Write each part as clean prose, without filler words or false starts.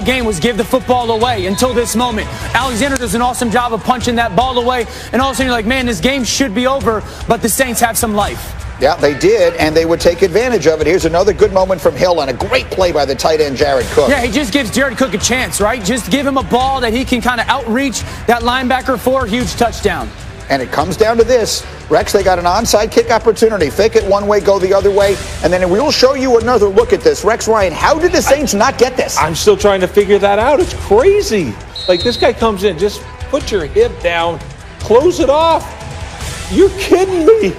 game was give the football away until this moment. Alexander does an awesome job of punching that ball away, and all of a sudden you're like, man, this game should be over, but the Saints have some life. Yeah, they did, and they would take advantage of it. Here's another good moment from Hill on a great play by the tight end, Jared Cook. Yeah, he just gives Jared Cook a chance, right? Just give him a ball that he can kind of outreach that linebacker for. Huge touchdown. And it comes down to this. Rex, they got an onside kick opportunity. Fake it one way, go the other way. And then we'll show you another look at this. Rex Ryan, how did the Saints not get this? I'm still trying to figure that out. It's crazy. Like, this guy comes in, just put your hip down, close it off. You're kidding me.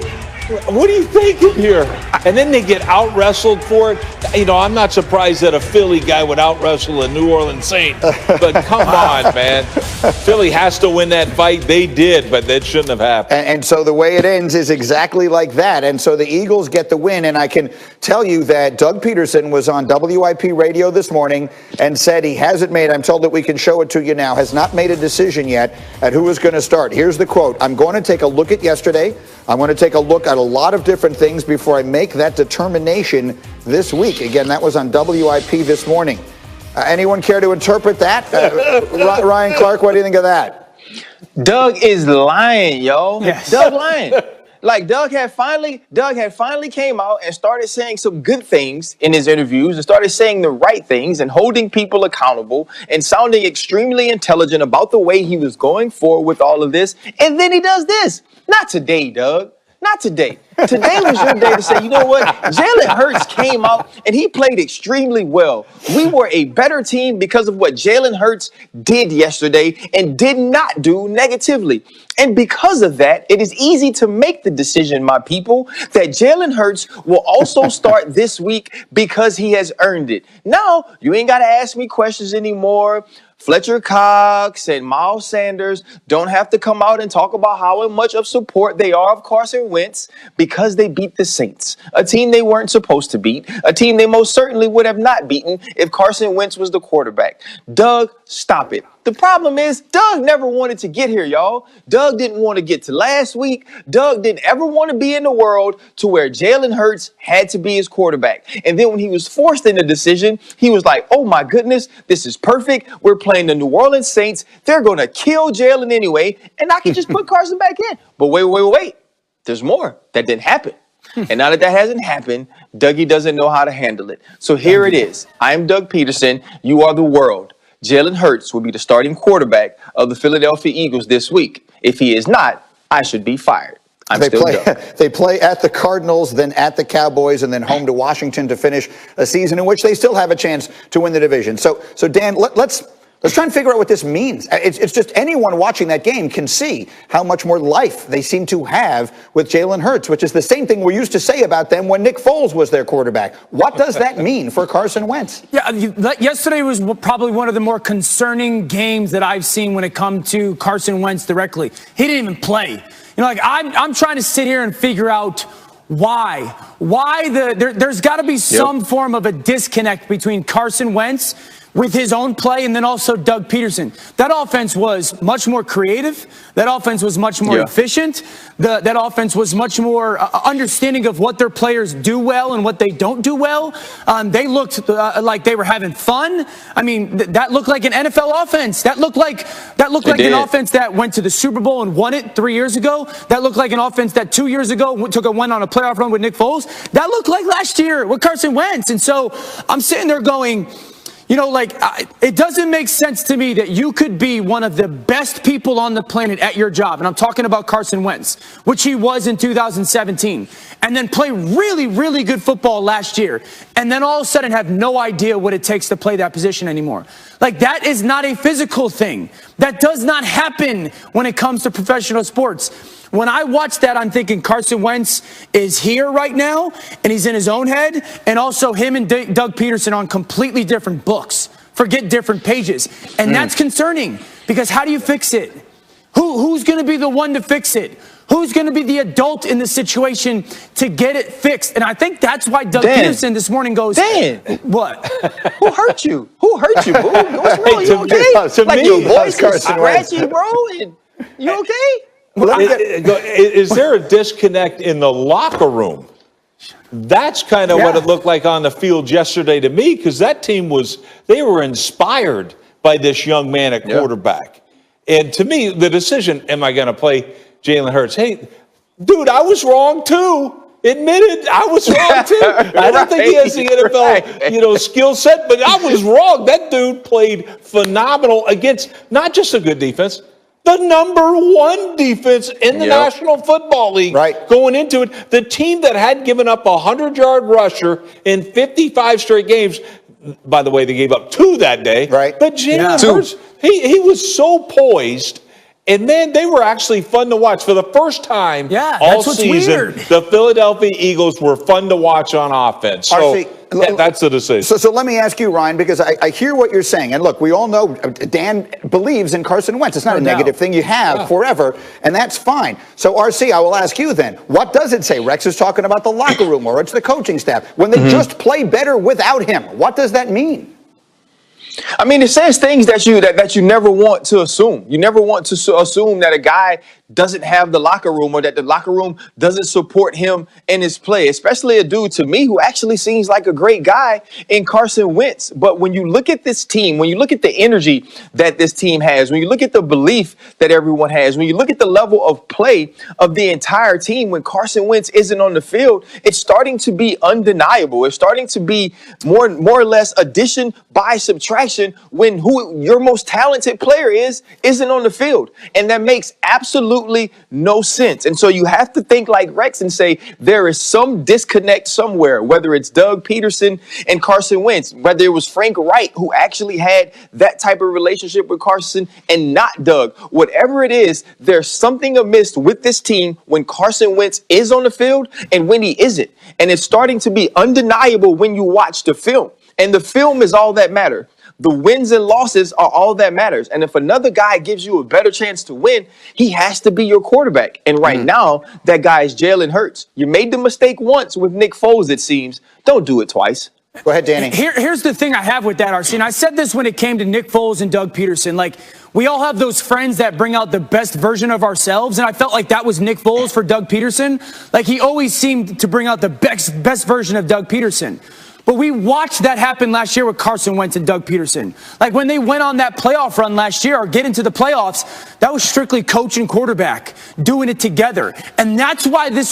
What are you thinking here? And then they get out-wrestled for it. You know, I'm not surprised that a Philly guy would out-wrestle a New Orleans Saint. But come on, man. Philly has to win that fight. They did, but that shouldn't have happened. And so the way it ends is exactly like that. And so the Eagles get the win. And I can tell you that Doug Pederson was on WIP radio this morning and said he hasn't made, I'm told that we can show it to you now, has not made a decision yet at who is going to start. Here's the quote. I'm going to take a look at yesterday. I'm going to take a look at a lot of different things before I make that determination this week. Again, that was on WIP this morning. Anyone care to interpret that? Ryan Clark, what do you think of that? Doug is lying, yo. Yes. Doug lying. Like Doug had finally came out and started saying some good things in his interviews and started saying the right things and holding people accountable and sounding extremely intelligent about the way he was going forward with all of this. And then he does this. Not today, Doug. Not today. Today was your day to say, you know what? Jalen Hurts came out and he played extremely well. We were a better team because of what Jalen Hurts did yesterday and did not do negatively. And because of that, it is easy to make the decision, my people, that Jalen Hurts will also start this week because he has earned it. Now, you ain't got to ask me questions anymore. Fletcher Cox and Miles Sanders don't have to come out and talk about how much of support they are of Carson Wentz because they beat the Saints, a team they weren't supposed to beat, a team they most certainly would have not beaten if Carson Wentz was the quarterback. Doug, stop it. The problem is Doug never wanted to get here, y'all. Doug didn't want to get to last week. Doug didn't ever want to be in the world to where Jalen Hurts had to be his quarterback. And then when he was forced in the decision, he was like, oh my goodness, this is perfect. We're playing the New Orleans Saints. They're going to kill Jalen anyway, and I can just put Carson back in. But wait. There's more. That didn't happen. And now that hasn't happened, Dougie doesn't know how to handle it. So here it is. I'm Doug Pederson. You are the world. Jalen Hurts will be the starting quarterback of the Philadelphia Eagles this week. If he is not, I should be fired. They play at the Cardinals, then at the Cowboys, and then home to Washington to finish a season in which they still have a chance to win the division. So Dan, let's try and figure out what this means. It's just anyone watching that game can see how much more life they seem to have with Jalen Hurts, which is the same thing we used to say about them when Nick Foles was their quarterback. What does that mean for Carson Wentz? Yeah, yesterday was probably one of the more concerning games that I've seen when it comes to Carson Wentz directly. He didn't even play. You know, like I'm trying to sit here and figure out why there's got to be some form of a disconnect between Carson Wentz with his own play and then also Doug Pederson. That offense was much more creative. That offense was much more efficient. That offense was much more understanding of what their players do well and what they don't do well. They looked like they were having fun. I mean, that looked like an NFL offense. That looked like an offense that went to the Super Bowl and won it 3 years ago. That looked like an offense that 2 years ago went on a playoff run with Nick Foles. That looked like last year with Carson Wentz. And so I'm sitting there going, you know, like, it doesn't make sense to me that you could be one of the best people on the planet at your job, and I'm talking about Carson Wentz, which he was in 2017, and then play really, really good football last year, and then all of a sudden have no idea what it takes to play that position anymore. Like, that is not a physical thing. That does not happen when it comes to professional sports. When I watch that, I'm thinking Carson Wentz is here right now, and he's in his own head, and also him and Doug Pederson on completely different books. Forget different pages. And that's concerning, because how do you fix it? Who's going to be the one to fix it? Who's going to be the adult in the situation to get it fixed? And I think that's why Doug Pederson this morning goes, Dan, what? Who hurt you? Who hurt you, boo? What's wrong? You okay? Like, your voice is scratchy, bro. You okay? Is there a disconnect in the locker room? That's kind of what it looked like on the field yesterday to me, because that team they were inspired by this young man at quarterback. And to me, the decision, am I going to play Jalen Hurts? Hey, dude, I was wrong too. Admitted I was wrong too. I don't think he has the NFL, skill set, but I was wrong. That dude played phenomenal against not just a good defense, the #1 defense in the National Football League. Right. Going into it, the team that had given up a 100-yard rusher in 55 straight games. By the way, they gave up 2 that day. Right. But Jalen Hurts, he was so poised. And then they were actually fun to watch. For the first time all season, weird. The Philadelphia Eagles were fun to watch on offense. So that's the decision. So let me ask you, Ryan, because I hear what you're saying. And look, we all know Dan believes in Carson Wentz. It's not a negative thing. You have forever, and that's fine. So, RC, I will ask you then, what does it say? Rex is talking about the locker room, or it's the coaching staff. When they just play better without him, what does that mean? I mean, it says things that you never want to assume. You never want to assume that a guy doesn't have the locker room, or that the locker room doesn't support him in his play, especially a dude to me who actually seems like a great guy in Carson Wentz. But when you look at this team, when you look at the energy that this team has, when you look at the belief that everyone has, when you look at the level of play of the entire team, when Carson Wentz isn't on the field, it's starting to be undeniable. It's starting to be more or less addition by subtraction when who your most talented player isn't on the field. And that makes absolutely no sense. And so you have to think like Rex and say there is some disconnect somewhere, whether it's Doug Pederson and Carson Wentz, whether it was Frank Wright who actually had that type of relationship with Carson and not Doug. Whatever it is, there's something amiss with this team when Carson Wentz is on the field and when he isn't. And it's starting to be undeniable when you watch the film. And the film is all that matters. The wins and losses are all that matters. And if another guy gives you a better chance to win, he has to be your quarterback. And right now, that guy is Jalen Hurts. You made the mistake once with Nick Foles, it seems. Don't do it twice. Go ahead, Danny. Here's the thing I have with that, RC. And I said this when it came to Nick Foles and Doug Pederson. Like, we all have those friends that bring out the best version of ourselves. And I felt like that was Nick Foles for Doug Pederson. Like, he always seemed to bring out the best version of Doug Pederson. But we watched that happen last year with Carson Wentz and Doug Pederson. Like, when they went on that playoff run last year or get into the playoffs, that was strictly coach and quarterback doing it together. And that's why this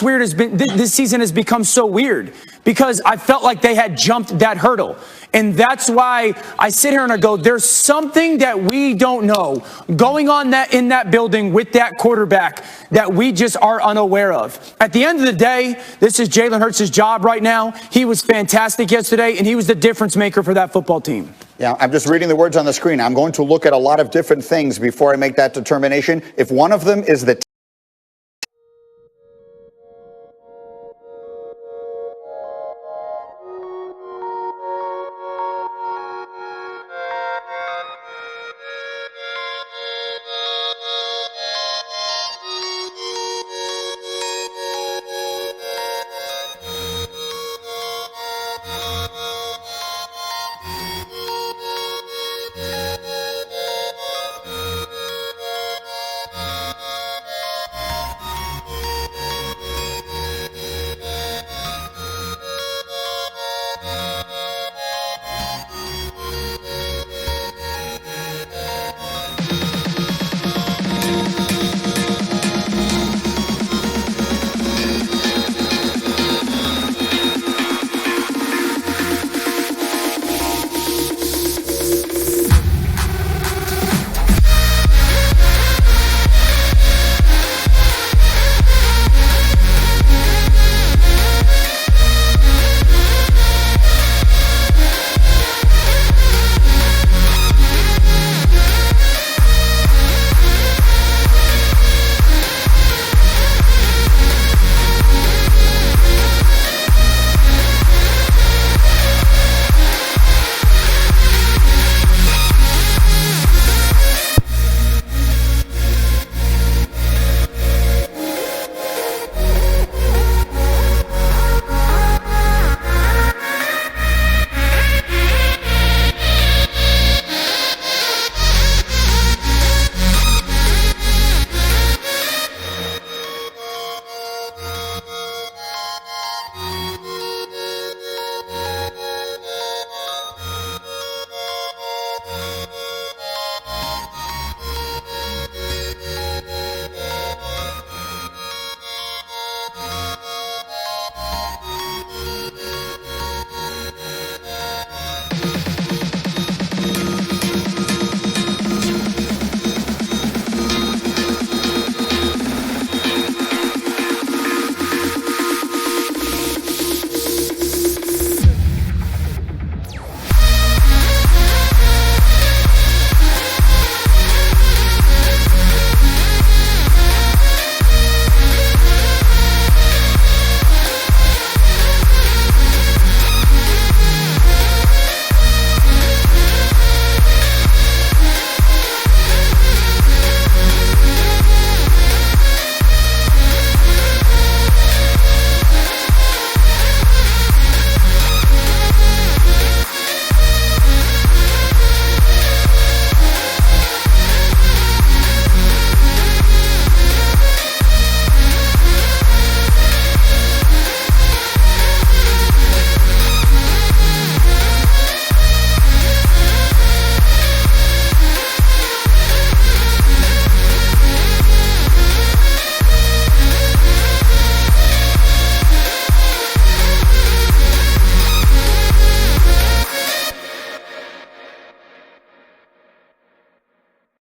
season has become so weird, because I felt like they had jumped that hurdle. And that's why I sit here and I go, there's something that we don't know going on in that building with that quarterback that we just are unaware of. At the end of the day, this is Jalen Hurts' job right now. He was fantastic yesterday, and he was the difference maker for that football team. Yeah, I'm just reading the words on the screen. I'm going to look at a lot of different things before I make that determination. If one of them is the